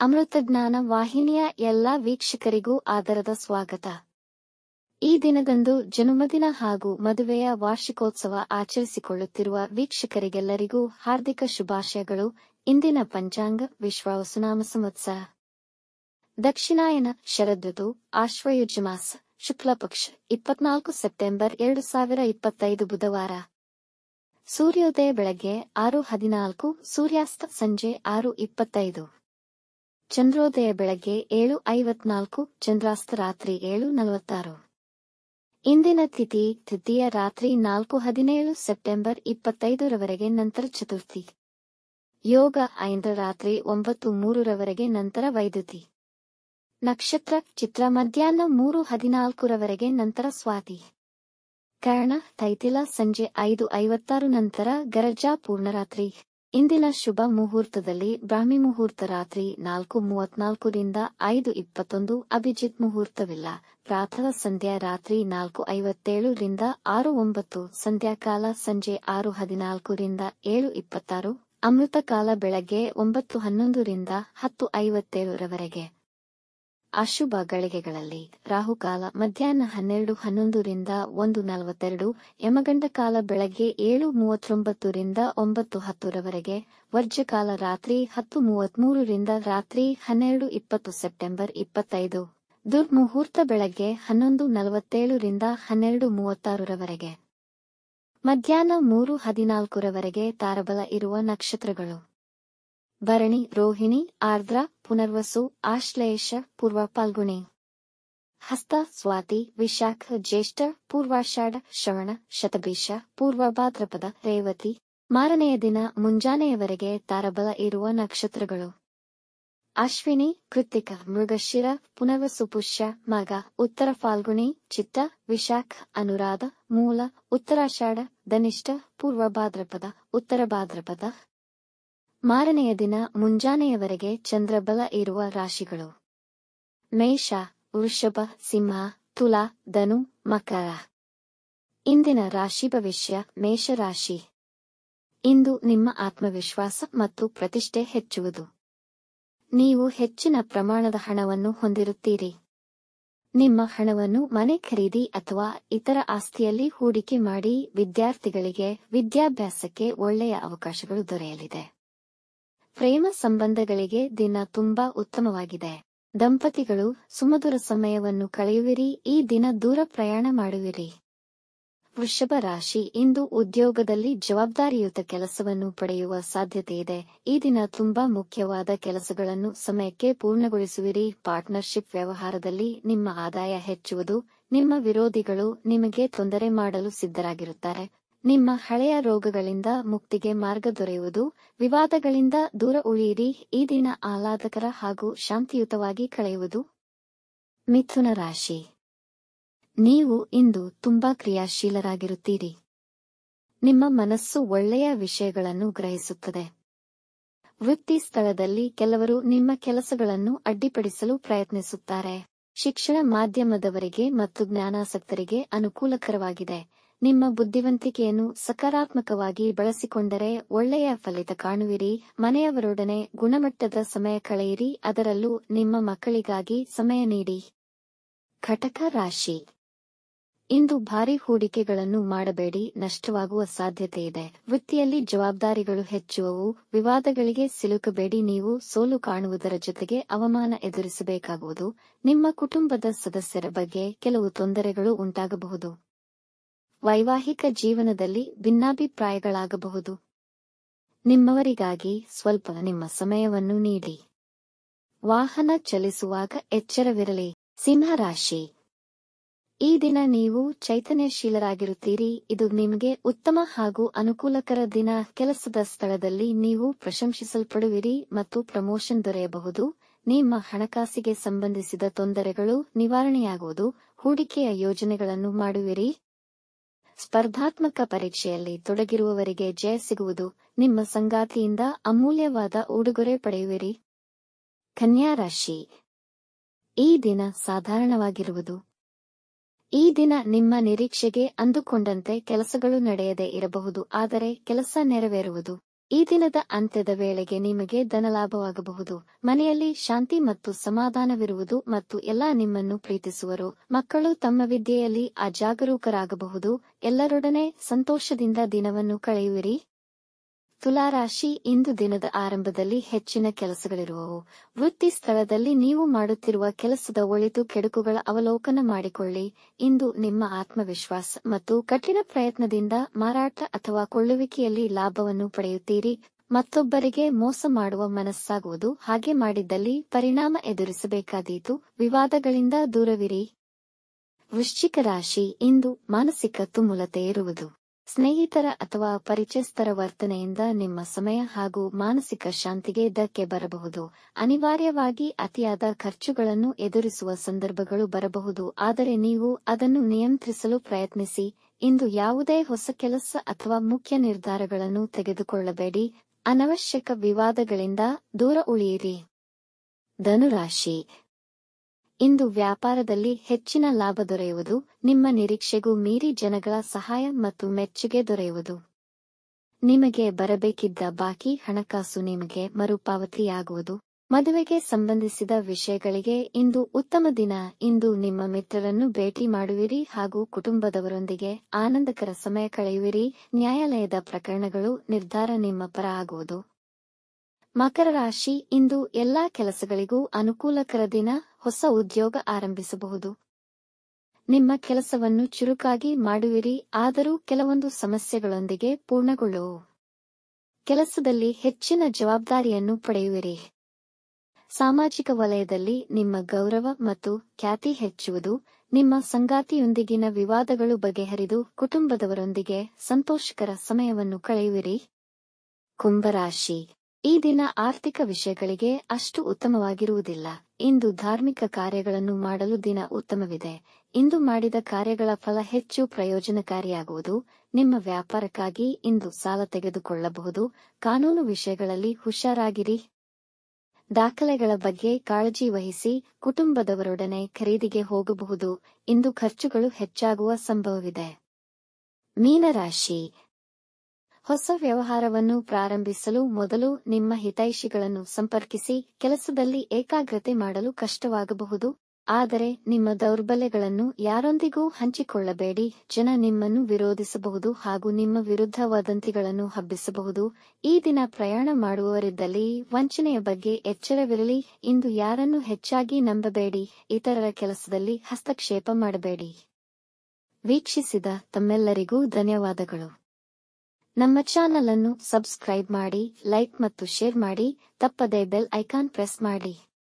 ಅಮೃತಜ್ಞಾನ ವಾಹಿನಿಯ ಎಲ್ಲ ವೀಕ್ಷಕರಿಗೂ ಆದರದ ಸ್ವಾಗತ. ಈ ದಿನದಂದು ಜನ್ಮದಿನ ಹಾಗೂ ಮದುವೆಯ ವಾರ್ಷಿಕೋತ್ಸವ ಆಚರಿಸಿಕೊಳ್ಳುತ್ತಿರುವ ವೀಕ್ಷಕರಿಗೆಲ್ಲರಿಗೂ ಹಾರ್ದಿಕ ಶುಭಾಶಯಗಳು. ಇಂದಿನ ಪಂಚಾಂಗ ವಿಶ್ವಾವಸುನಾಮ ಸಂವತ್ಸರ ದಕ್ಷಿಣಾಯನ ಶರದೃತು ಆಶ್ವಯುಜ ಮಾಸ ಶುಕ್ಲಪಕ್ಷ 24 ಸೆಪ್ಟೆಂಬರ್ 2025 ಬುಧವಾರ. ಸೂರ್ಯೋದಯ ಬೆಳಗ್ಗೆ 6:14, ಸೂರ್ಯಾಸ್ತ ಸಂಜೆ 6:25. ಚಂದ್ರೋದಯ ಬೆಳಗ್ಗೆ 7:54, ಚಂದ್ರಾಸ್ತ ರಾತ್ರಿ 7:46. ಇಂದಿನ ತಿಥಿ ತೃತೀಯ ರಾತ್ರಿ 4:17 ಸೆಪ್ಟೆಂಬರ್ 25ರವರೆಗೆ, ನಂತರ ಚತುರ್ಥಿ. ಯೋಗ ಐಂದ್ರ ರಾತ್ರಿ 9:03ರವರೆಗೆ, ನಂತರ ವೈದುತಿ. ನಕ್ಷತ್ರ ಚಿತ್ರ ಮಧ್ಯಾಹ್ನ 3:14ರವರೆಗೆ, ನಂತರ ಸ್ವಾತಿ. ಕರ್ಣ ತೈತಿಲ ಸಂಜೆ 5:56, ನಂತರ ಗರಜಾ ಪೂರ್ಣರಾತ್ರಿ. ಇಂದಿನ ಶುಭ ಮುಹೂರ್ತದಲ್ಲಿ ಬ್ರಾಹ್ಮಿ ಮುಹೂರ್ತ ರಾತ್ರಿ 4:34 ರಿಂದ 5:21, ಅಭಿಜಿತ್ ಮುಹೂರ್ತವಿಲ್ಲ. ಪ್ರಾತಃ ಸಂಧ್ಯಾ ರಾತ್ರಿ 4:57 ರಿಂದ 6:09, ಸಂಧ್ಯಾಕಾಲ ಸಂಜೆ 6:14 ರಿಂದ 7:26, ಅಮೃತ ಕಾಲ ಬೆಳಗ್ಗೆ 9:11 ರಿಂದ 10:57ರವರೆಗೆ. ಅಶುಭ ಗಳಿಗೆಗಳಲ್ಲಿ ರಾಹುಕಾಲ ಮಧ್ಯಾಹ್ನ 12:11 ರಿಂದ 1:42, ಯಮಗಂಡ ಕಾಲ ಬೆಳಗ್ಗೆ 7:39 ರಿಂದ 9:10ರವರೆಗೆ, ವರ್ಜಕಾಲ ರಾತ್ರಿ 10:33 ರಿಂದ ರಾತ್ರಿ 12:20 ಸೆಪ್ಟೆಂಬರ್ 25. ದುರ್ಮುಹೂರ್ತ ಬೆಳಗ್ಗೆ 11:47 ರಿಂದ 12:36ರವರೆಗೆ. ಮಧ್ಯಾಹ್ನ 3:14ರವರೆಗೆ. ತಾರಬಲ ಇರುವ ನಕ್ಷತ್ರಗಳು: ಭರಣಿ, ರೋಹಿಣಿ, ಆರ್ದ್ರ, ಪುನರ್ವಸು, ಆಶ್ಲೇಷ, ಪೂರ್ವ ಫಾಲ್ಗುಣಿ, ಹಸ್ತ, ಸ್ವಾತಿ, ವಿಶಾಖ, ಜ್ಯೇಷ್ಠ, ಪೂರ್ವಾಷಾಢ, ಶ್ರವಣ, ಶತಭಿಷ, ಪೂರ್ವ ಭಾದ್ರಪದ, ರೇವತಿ. ಮಾರನೆಯ ದಿನ ಮುಂಜಾನೆಯವರೆಗೆ ತಾರಬಲ ಇರುವ ನಕ್ಷತ್ರಗಳು: ಅಶ್ವಿನಿ, ಕೃತ್ತಿಕ, ಮೃಗಶಿರ, ಪುನರ್ವಸು, ಪುಷ್ಯ, ಮಗ, ಉತ್ತರ ಫಾಲ್ಗುಣಿ, ಚಿತ್ತ, ವಿಶಾಖ, ಅನುರಾಧ, ಮೂಲ, ಉತ್ತರಾಷಾಢ, ಧನಿಷ್ಠ, ಪೂರ್ವ ಭಾದ್ರಪದ, ಉತ್ತರ ಭಾದ್ರಪದ. ಮಾರನೆಯ ದಿನ ಮುಂಜಾನೆಯವರೆಗೆ ಚಂದ್ರಬಲ ಇರುವ ರಾಶಿಗಳು: ಮೇಷ, ವೃಷಭ, ಸಿಂಹ, ತುಲಾ, ಧನು, ಮಕರ. ಇಂದಿನ ರಾಶಿ ಭವಿಷ್ಯ. ಮೇಷರಾಶಿ: ಇಂದು ನಿಮ್ಮ ಆತ್ಮವಿಶ್ವಾಸ ಮತ್ತು ಪ್ರತಿಷ್ಠೆ ಹೆಚ್ಚುವುದು. ನೀವು ಹೆಚ್ಚಿನ ಪ್ರಮಾಣದ ಹಣವನ್ನು ಹೊಂದಿರುತ್ತೀರಿ. ನಿಮ್ಮ ಹಣವನ್ನು ಮನೆ ಖರೀದಿ ಅಥವಾ ಇತರ ಆಸ್ತಿಯಲ್ಲಿ ಹೂಡಿಕೆ ಮಾಡಿ. ವಿದ್ಯಾರ್ಥಿಗಳಿಗೆ ವಿದ್ಯಾಭ್ಯಾಸಕ್ಕೆ ಒಳ್ಳೆಯ ಅವಕಾಶಗಳು ದೊರೆಯಲಿದೆ. ಪ್ರೇಮ ಸಂಬಂಧಗಳಿಗೆ ದಿನ ತುಂಬಾ ಉತ್ತಮವಾಗಿದೆ. ದಂಪತಿಗಳು ಸುಮಧುರ ಸಮಯವನ್ನು ಕಳೆಯುವಿರಿ. ಈ ದಿನ ದೂರ ಪ್ರಯಾಣ ಮಾಡುವಿರಿ. ವೃಷಭ ರಾಶಿ: ಇಂದು ಉದ್ಯೋಗದಲ್ಲಿ ಜವಾಬ್ದಾರಿಯುತ ಕೆಲಸವನ್ನು ಪಡೆಯುವ ಸಾಧ್ಯತೆಯಿದೆ. ಈ ದಿನ ತುಂಬಾ ಮುಖ್ಯವಾದ ಕೆಲಸಗಳನ್ನು ಸಮಯಕ್ಕೆ ಪೂರ್ಣಗೊಳಿಸುವಿರಿ. ಪಾರ್ಟ್ನರ್ಶಿಪ್ ವ್ಯವಹಾರದಲ್ಲಿ ನಿಮ್ಮ ಆದಾಯ ಹೆಚ್ಚುವುದು. ನಿಮ್ಮ ವಿರೋಧಿಗಳು ನಿಮಗೆ ತೊಂದರೆ ಮಾಡಲು ಸಿದ್ಧರಾಗಿರುತ್ತಾರೆ. ನಿಮ್ಮ ಹಳೆಯ ರೋಗಗಳಿಂದ ಮುಕ್ತಿಗೆ ಮಾರ್ಗ ದೊರೆಯುವುದು. ವಿವಾದಗಳಿಂದ ದೂರ ಉಳಿಯಿರಿ. ಈ ದಿನ ಆಹ್ಲಾದಕರ ಹಾಗೂ ಶಾಂತಿಯುತವಾಗಿ ಕಳೆಯುವುದು. ಮಿಥುನ ರಾಶಿ: ನೀವು ಇಂದು ತುಂಬಾ ಕ್ರಿಯಾಶೀಲರಾಗಿರುತ್ತೀರಿ. ನಿಮ್ಮ ಮನಸ್ಸು ಒಳ್ಳೆಯ ವಿಷಯಗಳನ್ನು ಗ್ರಹಿಸುತ್ತದೆ. ವೃತ್ತಿ ಸ್ಥಳದಲ್ಲಿ ಕೆಲವರು ನಿಮ್ಮ ಕೆಲಸಗಳನ್ನು ಅಡ್ಡಿಪಡಿಸಲು ಪ್ರಯತ್ನಿಸುತ್ತಾರೆ. ಶಿಕ್ಷಣ ಮಾಧ್ಯಮದವರಿಗೆ ಮತ್ತು ಜ್ಞಾನಾಸಕ್ತರಿಗೆ ಅನುಕೂಲಕರವಾಗಿದೆ. ನಿಮ್ಮ ಬುದ್ಧಿವಂತಿಕೆಯನ್ನು ಸಕಾರಾತ್ಮಕವಾಗಿ ಬಳಸಿಕೊಂಡರೆ ಒಳ್ಳೆಯ ಫಲಿತ ಕಾಣುವಿರಿ. ಮನೆಯವರೊಡನೆ ಗುಣಮಟ್ಟದ ಸಮಯ ಕಳೆಯಿರಿ, ಅದರಲ್ಲೂ ನಿಮ್ಮ ಮಕ್ಕಳಿಗಾಗಿ ಸಮಯ ನೀಡಿ. ಕಟಕ ರಾಶಿ: ಇಂದು ಭಾರಿ ಹೂಡಿಕೆಗಳನ್ನು ಮಾಡಬೇಡಿ, ನಷ್ಟವಾಗುವ ಸಾಧ್ಯತೆಯಿದೆ. ವೃತ್ತಿಯಲ್ಲಿ ಜವಾಬ್ದಾರಿಗಳು ಹೆಚ್ಚುವವು. ವಿವಾದಗಳಿಗೆ ಸಿಲುಕಬೇಡಿ. ನೀವು ಸೋಲು ಕಾಣುವುದರ ಜೊತೆಗೆ ಅವಮಾನ ಎದುರಿಸಬೇಕಾಗುವುದು. ನಿಮ್ಮ ಕುಟುಂಬದ ಸದಸ್ಯರ ಬಗ್ಗೆ ಕೆಲವು ತೊಂದರೆಗಳು ಉಂಟಾಗಬಹುದು. ವೈವಾಹಿಕ ಜೀವನದಲ್ಲಿ ಭಿನ್ನಾಭಿಪ್ರಾಯಗಳಾಗಬಹುದು. ನಿಮ್ಮವರಿಗಾಗಿ ಸ್ವಲ್ಪ ನಿಮ್ಮ ಸಮಯವನ್ನು ನೀಡಿ. ವಾಹನ ಚಲಿಸುವಾಗ ಎಚ್ಚರವಿರಲಿ. ಸಿಂಹ ರಾಶಿ: ಈ ದಿನ ನೀವು ಚೈತನ್ಯಶೀಲರಾಗಿರುತ್ತೀರಿ. ಇದು ನಿಮಗೆ ಉತ್ತಮ ಹಾಗೂ ಅನುಕೂಲಕರ ದಿನ. ಕೆಲಸದ ಸ್ಥಳದಲ್ಲಿ ನೀವು ಪ್ರಶಂಸಿಸಲ್ಪಡುವಿರಿ ಮತ್ತು ಪ್ರಮೋಷನ್ ದೊರೆಯಬಹುದು. ನಿಮ್ಮ ಹಣಕಾಸಿಗೆ ಸಂಬಂಧಿಸಿದ ತೊಂದರೆಗಳು ನಿವಾರಣೆಯಾಗುವುದು. ಹೂಡಿಕೆಯ ಯೋಜನೆಗಳನ್ನು ಮಾಡುವಿರಿ. ಸ್ಪರ್ಧಾತ್ಮಕ ಪರೀಕ್ಷೆಯಲ್ಲಿ ತೊಡಗಿರುವವರಿಗೆ ಜಯ ಸಿಗುವುದು. ನಿಮ್ಮ ಸಂಗಾತಿಯಿಂದ ಅಮೂಲ್ಯವಾದ ಉಡುಗೊರೆ ಪಡೆಯುವಿರಿ. ಕನ್ಯಾ ರಾಶಿ: ಈ ದಿನ ಸಾಧಾರಣವಾಗಿರುವುದು. ಈ ದಿನ ನಿಮ್ಮ ನಿರೀಕ್ಷೆಗೆ ಅಂದುಕೊಂಡಂತೆ ಕೆಲಸಗಳು ನಡೆಯದೇ ಇರಬಹುದು, ಆದರೆ ಕೆಲಸ ನೆರವೇರುವುದು. ಈ ದಿನದ ಅಂತ್ಯದ ವೇಳೆಗೆ ನಿಮಗೆ ಧನಲಾಭವಾಗಬಹುದು. ಮನೆಯಲ್ಲಿ ಶಾಂತಿ ಮತ್ತು ಸಮಾಧಾನವಿರುವುದು ಮತ್ತು ಎಲ್ಲಾ ನಿಮ್ಮನ್ನು ಪ್ರೀತಿಸುವರು. ಮಕ್ಕಳು ತಮ್ಮ ವಿದ್ಯೆಯಲ್ಲಿ ಅಜಾಗರೂಕರಾಗಬಹುದು. ಎಲ್ಲರೊಡನೆ ಸಂತೋಷದಿಂದ ದಿನವನ್ನು ಕಳೆಯುವಿರಿ. ತುಲಾರಾಶಿ, ಇಂದು ದಿನದ ಆರಂಭದಲ್ಲಿ ಹೆಚ್ಚಿನ ಕೆಲಸಗಳಿರುವವು. ವೃತ್ತಿ ಸ್ಥಳದಲ್ಲಿ ನೀವು ಮಾಡುತ್ತಿರುವ ಕೆಲಸದ ಒಳಿತು ಕೆಡುಕುಗಳ ಅವಲೋಕನ ಮಾಡಿಕೊಳ್ಳಿ. ಇಂದು ನಿಮ್ಮ ಆತ್ಮವಿಶ್ವಾಸ ಮತ್ತು ಕಠಿಣ ಪ್ರಯತ್ನದಿಂದ ಮಾರಾಟ ಅಥವಾ ಕೊಳ್ಳುವಿಕೆಯಲ್ಲಿ ಲಾಭವನ್ನು ಪಡೆಯುತ್ತೀರಿ. ಮತ್ತೊಬ್ಬರಿಗೆ ಮೋಸ ಮಾಡುವ ಮನಸ್ಸಾಗುವುದು. ಹಾಗೆ ಮಾಡಿದ್ದಲ್ಲಿ ಪರಿಣಾಮ ಎದುರಿಸಬೇಕಾದೀತು. ವಿವಾದಗಳಿಂದ ದೂರವಿರಿ. ವೃಶ್ಚಿಕ ರಾಶಿ, ಇಂದು ಮಾನಸಿಕ ತುಮುಲತೆ ಇರುವುದು. ಸ್ನೇಹಿತರ ಅಥವಾ ಪರಿಚಯಸ್ಥರ ವರ್ತನೆಯಿಂದ ನಿಮ್ಮ ಸಮಯ ಹಾಗೂ ಮಾನಸಿಕ ಶಾಂತಿಗೆ ಧಕ್ಕೆ ಬರಬಹುದು. ಅನಿವಾರ್ಯವಾಗಿ ಅತಿಯಾದ ಖರ್ಚುಗಳನ್ನು ಎದುರಿಸುವ ಸಂದರ್ಭಗಳು ಬರಬಹುದು, ಆದರೆ ನೀವು ಅದನ್ನು ನಿಯಂತ್ರಿಸಲು ಪ್ರಯತ್ನಿಸಿ. ಇಂದು ಯಾವುದೇ ಹೊಸ ಕೆಲಸ ಅಥವಾ ಮುಖ್ಯ ನಿರ್ಧಾರಗಳನ್ನು ತೆಗೆದುಕೊಳ್ಳಬೇಡಿ. ಅನವಶ್ಯಕ ವಿವಾದಗಳಿಂದ ದೂರ ಉಳಿಯಿರಿ. ಧನುರಾಶಿ, ಇಂದು ವ್ಯಾಪಾರದಲ್ಲಿ ಹೆಚ್ಚಿನ ಲಾಭ ದೊರೆಯುವುದು. ನಿಮ್ಮ ನಿರೀಕ್ಷೆಗೂ ಮೀರಿ ಜನಗಳ ಸಹಾಯ ಮತ್ತು ಮೆಚ್ಚುಗೆ ದೊರೆಯುವುದು. ನಿಮಗೆ ಬರಬೇಕಿದ್ದ ಬಾಕಿ ಹಣಕಾಸು ನಿಮಗೆ ಮರುಪಾವತಿಯಾಗುವುದು. ಮದುವೆಗೆ ಸಂಬಂಧಿಸಿದ ವಿಷಯಗಳಿಗೆ ಇಂದು ಉತ್ತಮ ದಿನ. ಇಂದು ನಿಮ್ಮ ಮಿತ್ರರನ್ನು ಭೇಟಿ ಮಾಡುವಿರಿ ಹಾಗೂ ಕುಟುಂಬದವರೊಂದಿಗೆ ಆನಂದಕರ ಸಮಯ ಕಳೆಯುವಿರಿ. ನ್ಯಾಯಾಲಯದ ಪ್ರಕರಣಗಳು ನಿರ್ಧಾರ ನಿಮ್ಮ ಪರ ಆಗುವುದು. ಮಕರ ರಾಶಿ, ಇಂದು ಎಲ್ಲಾ ಕೆಲಸಗಳಿಗೂ ಅನುಕೂಲಕರ ದಿನ. ಹೊಸ ಉದ್ಯೋಗ ಆರಂಭಿಸಬಹುದು. ನಿಮ್ಮ ಕೆಲಸವನ್ನು ಚುರುಕಾಗಿ ಮಾಡುವಿರಿ, ಆದರೂ ಕೆಲವೊಂದು ಸಮಸ್ಯೆಗಳೊಂದಿಗೆ ಪೂರ್ಣಗೊಳ್ಳುವು. ಕೆಲಸದಲ್ಲಿ ಹೆಚ್ಚಿನ ಜವಾಬ್ದಾರಿಯನ್ನು ಪಡೆಯುವಿರಿ. ಸಾಮಾಜಿಕ ವಲಯದಲ್ಲಿ ನಿಮ್ಮ ಗೌರವ ಮತ್ತು ಖ್ಯಾತಿ ಹೆಚ್ಚುವುದು. ನಿಮ್ಮ ಸಂಗಾತಿಯೊಂದಿಗಿನ ವಿವಾದಗಳು ಬಗೆಹರಿದು ಕುಟುಂಬದವರೊಂದಿಗೆ ಸಂತೋಷಕರ ಸಮಯವನ್ನು ಕಳೆಯುವಿರಿ. ಕುಂಭರಾಶಿ, ಈ ದಿನ ಆರ್ಥಿಕ ವಿಷಯಗಳಿಗೆ ಅಷ್ಟು ಉತ್ತಮವಾಗಿರುವುದಿಲ್ಲ. ಇಂದು ಧಾರ್ಮಿಕ ಕಾರ್ಯಗಳನ್ನು ಮಾಡಲು ದಿನ ಉತ್ತಮವಿದೆ. ಇಂದು ಮಾಡಿದ ಕಾರ್ಯಗಳ ಫಲ ಹೆಚ್ಚು ಪ್ರಯೋಜನಕಾರಿಯಾಗುವುದು. ನಿಮ್ಮ ವ್ಯಾಪಾರಕ್ಕಾಗಿ ಇಂದು ಸಾಲ ತೆಗೆದುಕೊಳ್ಳಬಹುದು. ಕಾನೂನು ವಿಷಯಗಳಲ್ಲಿ ಹುಷಾರಾಗಿರಿ. ದಾಖಲೆಗಳ ಬಗ್ಗೆ ಕಾಳಜಿ ವಹಿಸಿ. ಕುಟುಂಬದವರೊಡನೆ ಖರೀದಿಗೆ ಹೋಗಬಹುದು. ಇಂದು ಖರ್ಚುಗಳು ಹೆಚ್ಚಾಗುವ ಸಂಭವವಿದೆ. ಮೀನರಾಶಿ, ಹೊಸ ವ್ಯವಹಾರವನ್ನು ಪ್ರಾರಂಭಿಸಲು ಮೊದಲು ನಿಮ್ಮ ಹಿತೈಷಿಗಳನ್ನು ಸಂಪರ್ಕಿಸಿ. ಕೆಲಸದಲ್ಲಿ ಏಕಾಗ್ರತೆ ಮಾಡಲು ಕಷ್ಟವಾಗಬಹುದು, ಆದರೆ ನಿಮ್ಮ ದೌರ್ಬಲ್ಯಗಳನ್ನು ಯಾರೊಂದಿಗೂ ಹಂಚಿಕೊಳ್ಳಬೇಡಿ. ಜನ ನಿಮ್ಮನ್ನು ವಿರೋಧಿಸಬಹುದು ಹಾಗೂ ನಿಮ್ಮ ವಿರುದ್ಧ ವದಂತಿಗಳನ್ನು ಹಬ್ಬಿಸಬಹುದು. ಈ ದಿನ ಪ್ರಯಾಣ ಮಾಡುವವರಿದ್ದಲ್ಲಿ ವಂಚನೆಯ ಬಗ್ಗೆ ಎಚ್ಚರವಿರಲಿ. ಇಂದು ಯಾರನ್ನು ಹೆಚ್ಚಾಗಿ ನಂಬಬೇಡಿ. ಇತರರ ಕೆಲಸದಲ್ಲಿ ಹಸ್ತಕ್ಷೇಪ ಮಾಡಬೇಡಿ. ವೀಕ್ಷಿಸಿದ ತಮ್ಮೆಲ್ಲರಿಗೂ ಧನ್ಯವಾದಗಳು. ನಮ್ಮ ಚಾನಲ್ ಅನ್ನು ಸಬ್ಸ್ಕ್ರೈಬ್ ಮಾಡಿ, ಲೈಕ್ ಮತ್ತು ಶೇರ್ ಮಾಡಿ. ತಪ್ಪದೇ ಬೆಲ್ ಐಕಾನ್ ಪ್ರೆಸ್ ಮಾಡಿ.